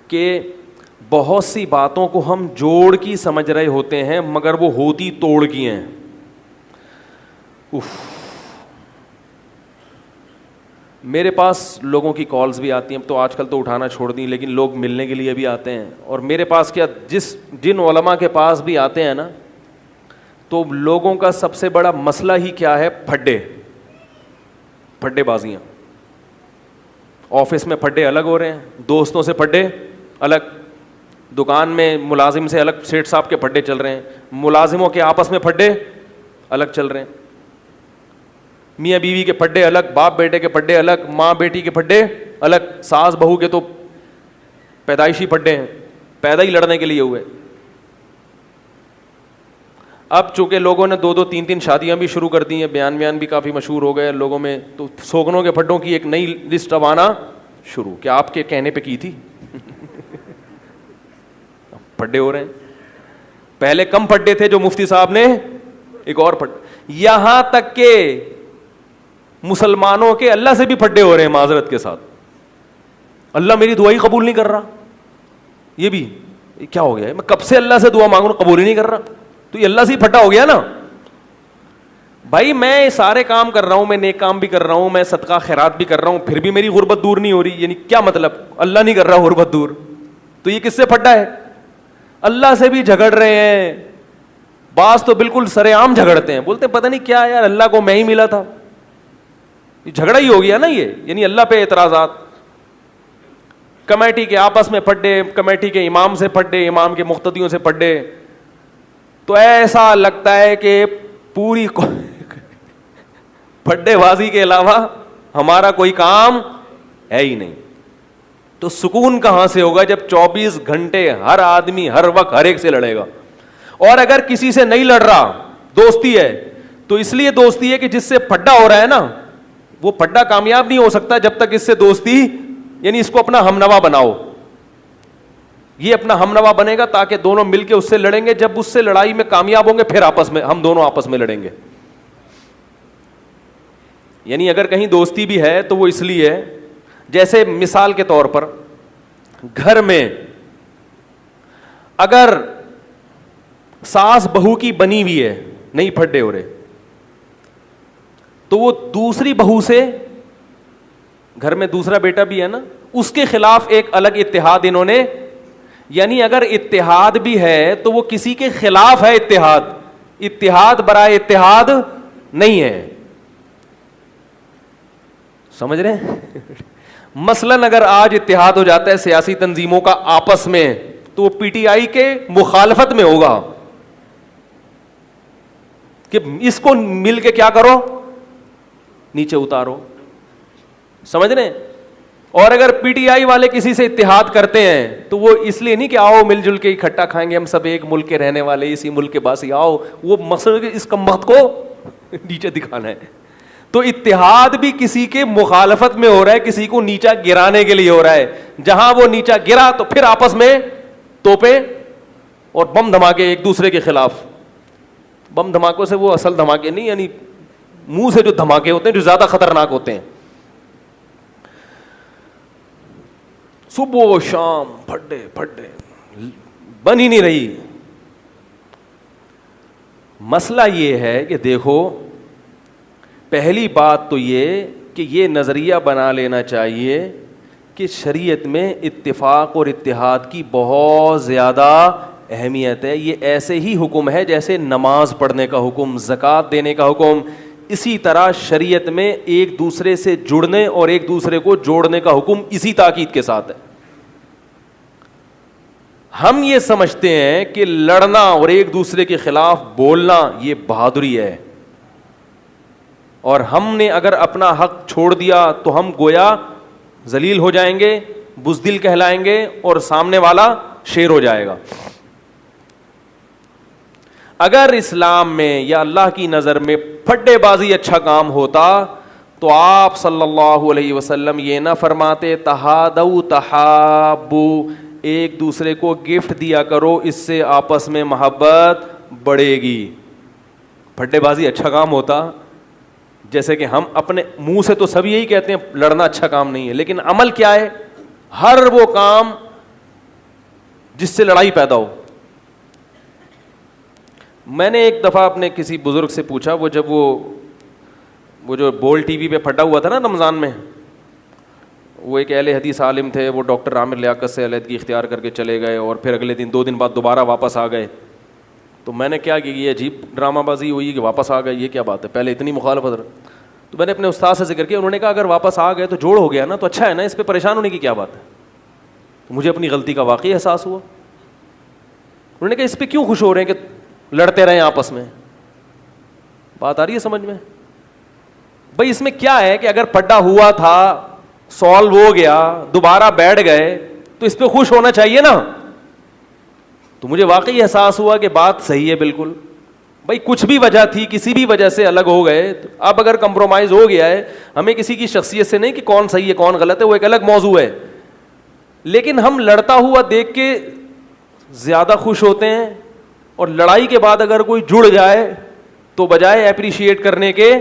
کہ بہت سی باتوں کو ہم جوڑ کی سمجھ رہے ہوتے ہیں مگر وہ ہوتی توڑ کی ہیں. میرے پاس لوگوں کی کالز بھی آتی ہیں, اب تو آج کل تو اٹھانا چھوڑ دیں, لیکن لوگ ملنے کے لیے بھی آتے ہیں. اور میرے پاس کیا جن علماء کے پاس بھی آتے ہیں نا, تو لوگوں کا سب سے بڑا مسئلہ ہی کیا ہے؟ پھڈے بازیاں. آفس میں پھڈے الگ ہو رہے ہیں, دوستوں سے پھڈے الگ, دکان میں ملازم سے الگ سیٹ صاحب کے پھڈے چل رہے ہیں, ملازموں کے آپس میں پھڈے الگ چل رہے ہیں, میاں بیوی کے پھڈے الگ, باپ بیٹے کے پھڈے الگ, ماں بیٹی کے پھڈے الگ, ساس بہو کے تو پیدائشی پھڈے ہیں, پیدا ہی لڑنے کے لیے ہوئے. اب چونکہ لوگوں نے 2 3 شادیاں بھی شروع کر دی ہیں, بیان بھی کافی مشہور ہو گئے لوگوں میں, تو سوگنوں کے پھڈوں کی ایک نئی لسٹ اب آنا شروع. کیا آپ کے کہنے پہ کی تھی؟ پھڈے ہو رہے ہیں. پہلے کم پھڈے تھے جو مفتی صاحب نے ایک اور پھڈ, یہاں تک کہ مسلمانوں کے اللہ سے بھی پھڈے ہو رہے ہیں معذرت کے ساتھ. اللہ میری دعا ہی قبول نہیں کر رہا. یہ بھی کیا ہو گیا ہے؟ میں کب سے اللہ سے دعا مانگ رہا ہوں, قبول ہی نہیں کر رہا. تو یہ اللہ سے ہی پھڈا ہو گیا نا بھائی. میں سارے کام کر رہا ہوں, میں نیک کام بھی کر رہا ہوں, میں صدقہ خیرات بھی کر رہا ہوں, پھر بھی میری غربت دور نہیں ہو رہی. یعنی کیا مطلب؟ اللہ نہیں کر رہا غربت دور, تو یہ کس سے پھڈا ہے؟ اللہ سے بھی جھگڑ رہے ہیں. بعض تو بالکل سرے عام جھگڑتے ہیں, بولتے ہیں پتہ نہیں کیا یار, اللہ کو میں ہی ملا تھا. یہ جھگڑا ہی ہو گیا نا یہ, یعنی اللہ پہ اعتراضات. کمیٹی کے آپس میں پھڈے, کمیٹی کے امام سے پھڈے, امام کے مقتدیوں سے پھڈے. تو ایسا لگتا ہے کہ پوری پھڈے بازی کے علاوہ ہمارا کوئی کام ہے ہی نہیں. تو سکون کہاں سے ہوگا جب 24 گھنٹے ہر آدمی ہر وقت ہر ایک سے لڑے گا. اور اگر کسی سے نہیں لڑ رہا, دوستی ہے, تو اس لیے دوستی ہے کہ جس سے پھڈا ہو رہا ہے نا, وہ پھڈا کامیاب نہیں ہو سکتا جب تک اس سے دوستی, یعنی اس کو اپنا ہمنوا بناؤ. یہ اپنا ہمنوا بنے گا تاکہ دونوں مل کے اس سے لڑیں گے. جب اس سے لڑائی میں کامیاب ہوں گے پھر آپس میں ہم دونوں آپس میں لڑیں گے. یعنی اگر کہیں دوستی بھی ہے تو وہ اس لیے ہے, جیسے مثال کے طور پر گھر میں اگر ساس بہو کی بنی ہوئی ہے, نہیں پھڈے ہو رہے, تو وہ دوسری بہو سے, گھر میں دوسرا بیٹا بھی ہے نا, اس کے خلاف ایک الگ اتحاد انہوں نے, یعنی اگر اتحاد بھی ہے تو وہ کسی کے خلاف ہے. اتحاد برائے اتحاد نہیں ہے. سمجھ رہے ہیں؟ مثلاً اگر آج اتحاد ہو جاتا ہے سیاسی تنظیموں کا آپس میں, تو وہ پی ٹی آئی کے مخالفت میں ہوگا کہ اس کو مل کے کیا کرو, نیچے اتارو. سمجھ رہے ہیں؟ اور اگر پی ٹی آئی والے کسی سے اتحاد کرتے ہیں تو وہ اس لیے نہیں کہ آؤ مل جل کے اکٹھا کھائیں گے, ہم سب ایک ملک کے رہنے والے, اسی ملک کے باسی, آؤ, وہ مقصد اس کمبخت کو نیچے دکھانا ہے. تو اتحاد بھی کسی کے مخالفت میں ہو رہا ہے, کسی کو نیچا گرانے کے لیے ہو رہا ہے. جہاں وہ نیچا گرا تو پھر آپس میں توپے اور بم دھماکے ایک دوسرے کے خلاف. بم دھماکوں سے وہ اصل دھماکے نہیں, یعنی منہ سے جو دھماکے ہوتے ہیں جو زیادہ خطرناک ہوتے ہیں. صبح و شام پھڈے بن ہی نہیں رہی. مسئلہ یہ ہے کہ دیکھو, پہلی بات تو یہ کہ یہ نظریہ بنا لینا چاہیے کہ شریعت میں اتفاق اور اتحاد کی بہت زیادہ اہمیت ہے. یہ ایسے ہی حکم ہے جیسے نماز پڑھنے کا حکم, زکوٰۃ دینے کا حکم, اسی طرح شریعت میں ایک دوسرے سے جڑنے اور ایک دوسرے کو جوڑنے کا حکم اسی تاکید کے ساتھ ہے. ہم یہ سمجھتے ہیں کہ لڑنا اور ایک دوسرے کے خلاف بولنا یہ بہادری ہے, اور ہم نے اگر اپنا حق چھوڑ دیا تو ہم گویا ذلیل ہو جائیں گے, بزدل کہلائیں گے, اور سامنے والا شیر ہو جائے گا. اگر اسلام میں یا اللہ کی نظر میں پھڈے بازی اچھا کام ہوتا تو آپ صلی اللہ علیہ وسلم یہ نہ فرماتے تہادوا تحابوا, ایک دوسرے کو گفٹ دیا کرو, اس سے آپس میں محبت بڑھے گی. پھڈے بازی اچھا کام ہوتا, جیسے کہ ہم اپنے منہ سے تو سب یہی کہتے ہیں لڑنا اچھا کام نہیں ہے, لیکن عمل کیا ہے؟ ہر وہ کام جس سے لڑائی پیدا ہو. میں نے ایک دفعہ اپنے کسی بزرگ سے پوچھا, وہ جب وہ جو بول ٹی وی پہ پھٹا ہوا تھا نا رمضان میں, وہ ایک اہل حدیث عالم تھے, وہ ڈاکٹر عامر لیاقت سے علیحدگی اختیار کر کے چلے گئے, اور پھر اگلے دن 2 دن بعد دوبارہ واپس آ گئے. تو میں نے کیا کہ یہ عجیب ڈرامہ بازی ہوئی کہ واپس آ گئے, یہ کیا بات ہے, پہلے اتنی مخالفت. تو میں نے اپنے استاد سے ذکر کیا, انہوں نے کہا اگر واپس آ گئے تو جوڑ ہو گیا نا, تو اچھا ہے نا, اس پہ پریشان ہونے کی کیا بات ہے. تو مجھے اپنی غلطی کا واقعی احساس ہوا. انہوں نے کہا اس پہ کیوں خوش ہو رہے ہیں کہ لڑتے رہیں آپس میں. بات آ رہی ہے سمجھ میں؟ بھائی اس میں کیا ہے کہ اگر پڈا ہوا تھا, سالو ہو گیا, دوبارہ بیٹھ گئے, تو اس پہ خوش ہونا چاہیے نا. تو مجھے واقعی احساس ہوا کہ بات صحیح ہے بالکل. بھائی کچھ بھی وجہ تھی, کسی بھی وجہ سے الگ ہو گئے, اب اگر کمپرومائز ہو گیا ہے, ہمیں کسی کی شخصیت سے نہیں کہ کون صحیح ہے کون غلط ہے, وہ ایک الگ موضوع ہے. لیکن ہم لڑتا ہوا دیکھ کے زیادہ خوش ہوتے ہیں, اور لڑائی کے بعد اگر کوئی جڑ جائے تو بجائے اپریشیٹ کرنے کے